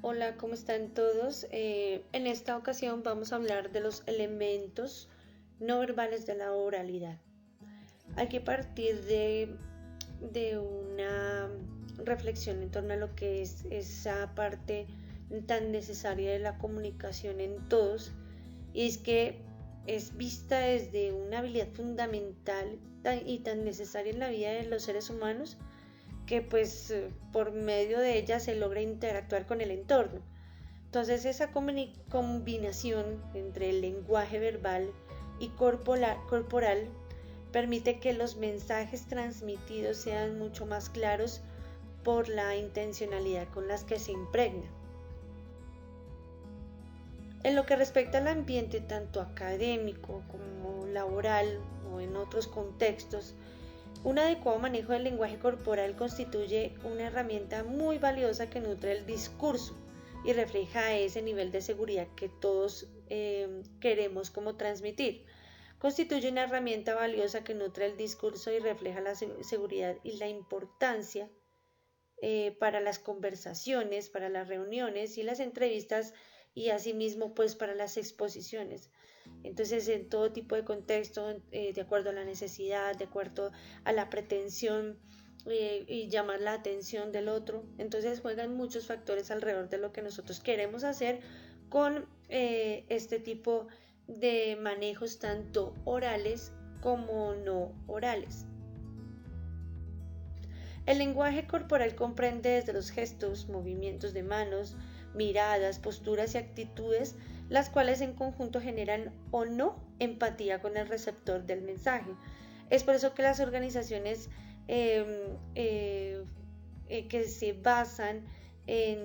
Hola, ¿cómo están todos? En esta ocasión vamos a hablar de los elementos no verbales de la oralidad. Hay que partir de una reflexión en torno a lo que es esa parte tan necesaria de la comunicación en todos, y es que es vista desde una habilidad fundamental y tan necesaria en la vida de los seres humanos que por medio de ella se logra interactuar con el entorno. Entonces esa combinación entre el lenguaje verbal y corporal permite que los mensajes transmitidos sean mucho más claros por la intencionalidad con las que se impregna. En lo que respecta al ambiente tanto académico como laboral o en otros contextos, un adecuado manejo del lenguaje corporal constituye una herramienta muy valiosa que nutre el discurso y refleja ese nivel de seguridad que todos queremos como transmitir. Constituye una herramienta valiosa que nutre el discurso y refleja la seguridad y la importancia para las conversaciones, para las reuniones y las entrevistas, y asimismo pues para las exposiciones. Entonces en todo tipo de contexto, de acuerdo a la necesidad, de acuerdo a la pretensión y llamar la atención del otro, entonces juegan muchos factores alrededor de lo que nosotros queremos hacer con este tipo de manejos tanto orales como no orales. El lenguaje corporal comprende desde los gestos, movimientos de manos, miradas, posturas y actitudes, las cuales en conjunto generan o no empatía con el receptor del mensaje. Es por eso que las organizaciones que se basan en,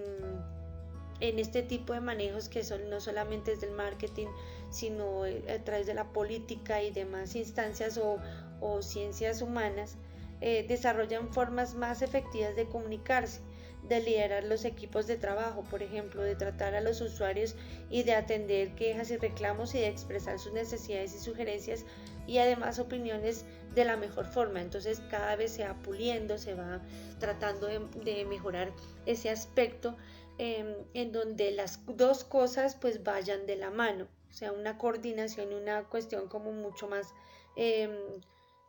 en este tipo de manejos, que son no solamente desde el marketing, sino a través de la política y demás instancias o ciencias humanas, desarrollan formas más efectivas de comunicarse, de liderar los equipos de trabajo, por ejemplo, de tratar a los usuarios y de atender quejas y reclamos y de expresar sus necesidades y sugerencias y además opiniones de la mejor forma. Entonces cada vez se va puliendo, se va tratando de mejorar ese aspecto en donde las dos cosas pues vayan de la mano, o sea, una coordinación y una cuestión como mucho más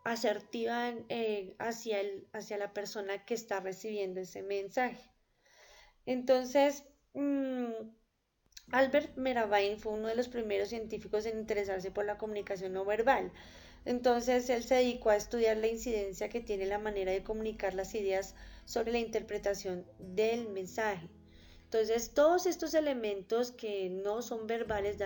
asertiva hacia la persona que está recibiendo ese mensaje. Entonces, Albert Mehrabian fue uno de los primeros científicos en interesarse por la comunicación no verbal. Entonces, él se dedicó a estudiar la incidencia que tiene la manera de comunicar las ideas sobre la interpretación del mensaje. Entonces, todos estos elementos que no son verbales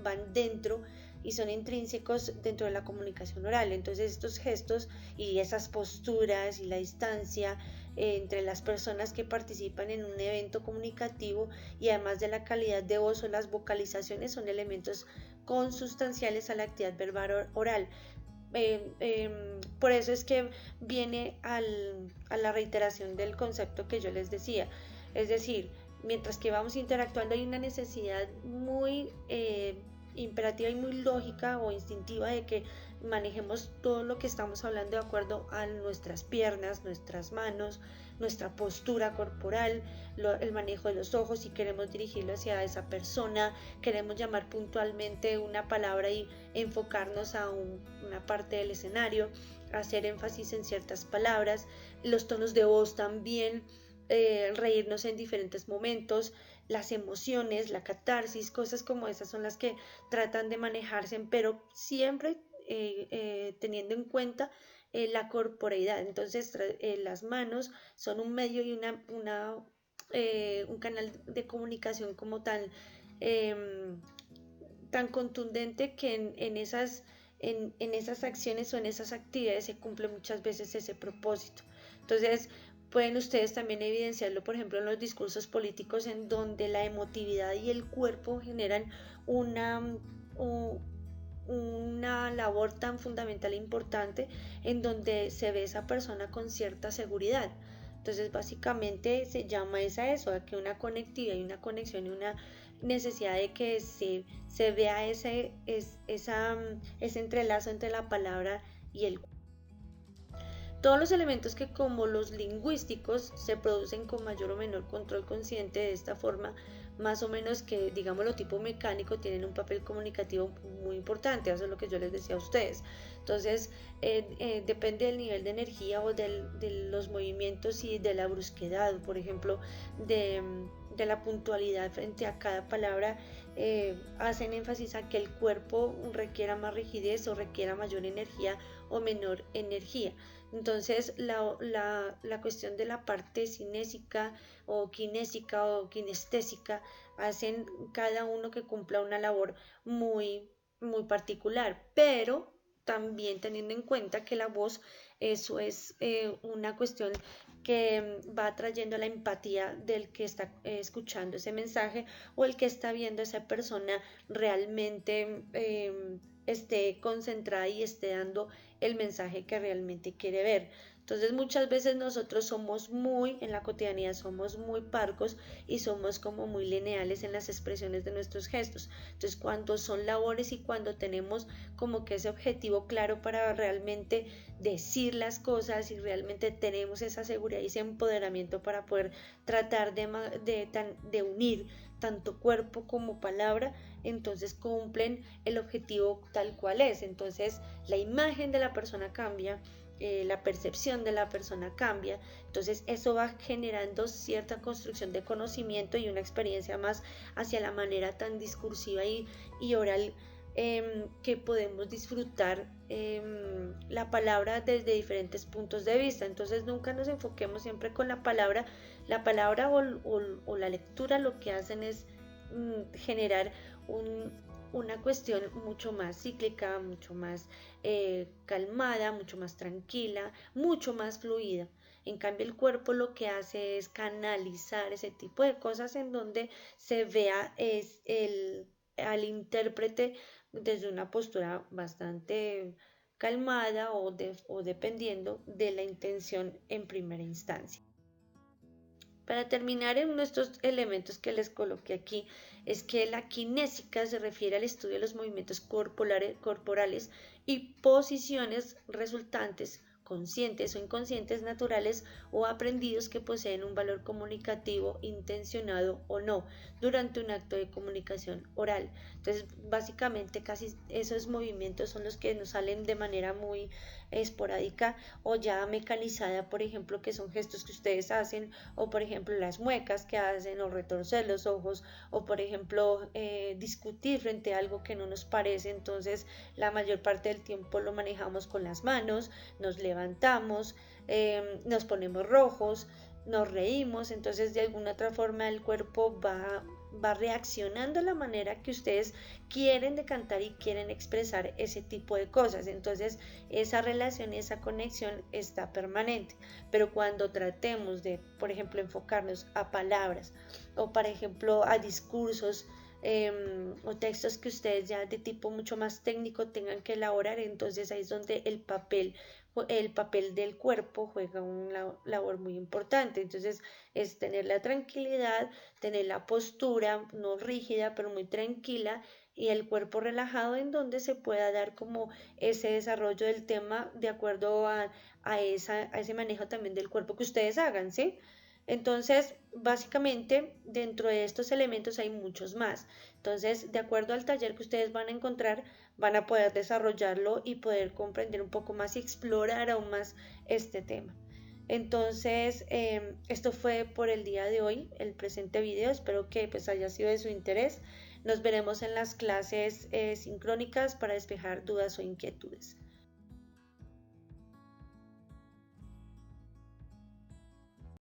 van dentro y son intrínsecos dentro de la comunicación oral. Entonces, estos gestos y esas posturas y la distancia entre las personas que participan en un evento comunicativo, y además de la calidad de voz o las vocalizaciones, son elementos consustanciales a la actividad verbal oral. Por eso es que viene a la reiteración del concepto que yo les decía, es decir, mientras que vamos interactuando hay una necesidad muy imperativa y muy lógica o instintiva de que manejemos todo lo que estamos hablando de acuerdo a nuestras piernas, nuestras manos, nuestra postura corporal, el manejo de los ojos, si queremos dirigirlo hacia esa persona, queremos llamar puntualmente una palabra y enfocarnos a una parte del escenario, hacer énfasis en ciertas palabras, los tonos de voz también, reírnos en diferentes momentos, las emociones, la catarsis, cosas como esas son las que tratan de manejarse, pero siempre teniendo en cuenta la corporeidad. Entonces las manos son un medio y un canal de comunicación como tan contundente que en esas acciones o en esas actividades se cumple muchas veces ese propósito. Entonces, pueden ustedes también evidenciarlo, por ejemplo, en los discursos políticos, en donde la emotividad y el cuerpo generan una labor tan fundamental e importante, en donde se ve esa persona con cierta seguridad. Entonces básicamente se llama a eso, a que una conectividad y una conexión y una necesidad de que se vea ese entrelazo entre la palabra y el cuerpo. Todos los elementos que, como los lingüísticos, se producen con mayor o menor control consciente. De esta forma, más o menos, que digámoslo tipo mecánico, tienen un papel comunicativo muy importante. Eso es lo que yo les decía a ustedes. Entonces, depende del nivel de energía o de los movimientos y de la brusquedad, por ejemplo, de, de la puntualidad frente a cada palabra. Hacen énfasis a que el cuerpo requiera más rigidez o requiera mayor energía o menor energía. Entonces, la cuestión de la parte cinésica o kinestésica hacen cada uno que cumpla una labor muy particular, pero también teniendo en cuenta que la voz, eso es una cuestión que va trayendo la empatía del que está escuchando ese mensaje, o el que está viendo a esa persona realmente esté concentrada y esté dando el mensaje que realmente quiere ver. Entonces, muchas veces nosotros somos en la cotidianidad somos muy parcos y somos como muy lineales en las expresiones de nuestros gestos. Entonces, cuando son labores y cuando tenemos como que ese objetivo claro para realmente decir las cosas y realmente tenemos esa seguridad y ese empoderamiento para poder tratar de unir tanto cuerpo como palabra, entonces cumplen el objetivo tal cual es. Entonces, la imagen de la persona cambia, la percepción de la persona cambia. Entonces, eso va generando cierta construcción de conocimiento y una experiencia más hacia la manera tan discursiva y oral, que podemos disfrutar la palabra desde diferentes puntos de vista. Entonces, nunca nos enfoquemos siempre con la palabra. La palabra o la lectura lo que hacen es generar una cuestión mucho más cíclica, mucho más calmada, mucho más tranquila, mucho más fluida. En cambio, el cuerpo lo que hace es canalizar ese tipo de cosas en donde se vea al intérprete desde una postura bastante calmada, o dependiendo de la intención en primera instancia. Para terminar, en nuestros elementos que les coloqué aquí, es que la kinésica se refiere al estudio de los movimientos corporales y posiciones resultantes, conscientes o inconscientes, naturales o aprendidos, que poseen un valor comunicativo, intencionado o no, durante un acto de comunicación oral. Entonces, básicamente, casi esos movimientos son los que nos salen de manera muy esporádica o ya mecanizada, por ejemplo, que son gestos que ustedes hacen, o por ejemplo las muecas que hacen, o retorcer los ojos, o por ejemplo discutir frente a algo que no nos parece. Entonces, la mayor parte del tiempo lo manejamos con las manos, nos levantamos, nos ponemos rojos, nos reímos. Entonces, de alguna otra forma el cuerpo va reaccionando a la manera que ustedes quieren decantar y quieren expresar ese tipo de cosas. Entonces, esa relación, esa conexión está permanente. Pero cuando tratemos de, por ejemplo, enfocarnos a palabras, o por ejemplo a discursos, o textos que ustedes ya de tipo mucho más técnico tengan que elaborar, entonces ahí es donde el papel del cuerpo juega una labor muy importante. Entonces, es tener la tranquilidad, tener la postura no rígida pero muy tranquila, y el cuerpo relajado, en donde se pueda dar como ese desarrollo del tema de acuerdo a ese manejo también del cuerpo que ustedes hagan, ¿sí? Entonces, básicamente, dentro de estos elementos hay muchos más. Entonces, de acuerdo al taller que ustedes van a encontrar, van a poder desarrollarlo y poder comprender un poco más y explorar aún más este tema. Entonces, esto fue por el día de hoy, el presente video. Espero que pues haya sido de su interés. Nos veremos en las clases sincrónicas para despejar dudas o inquietudes.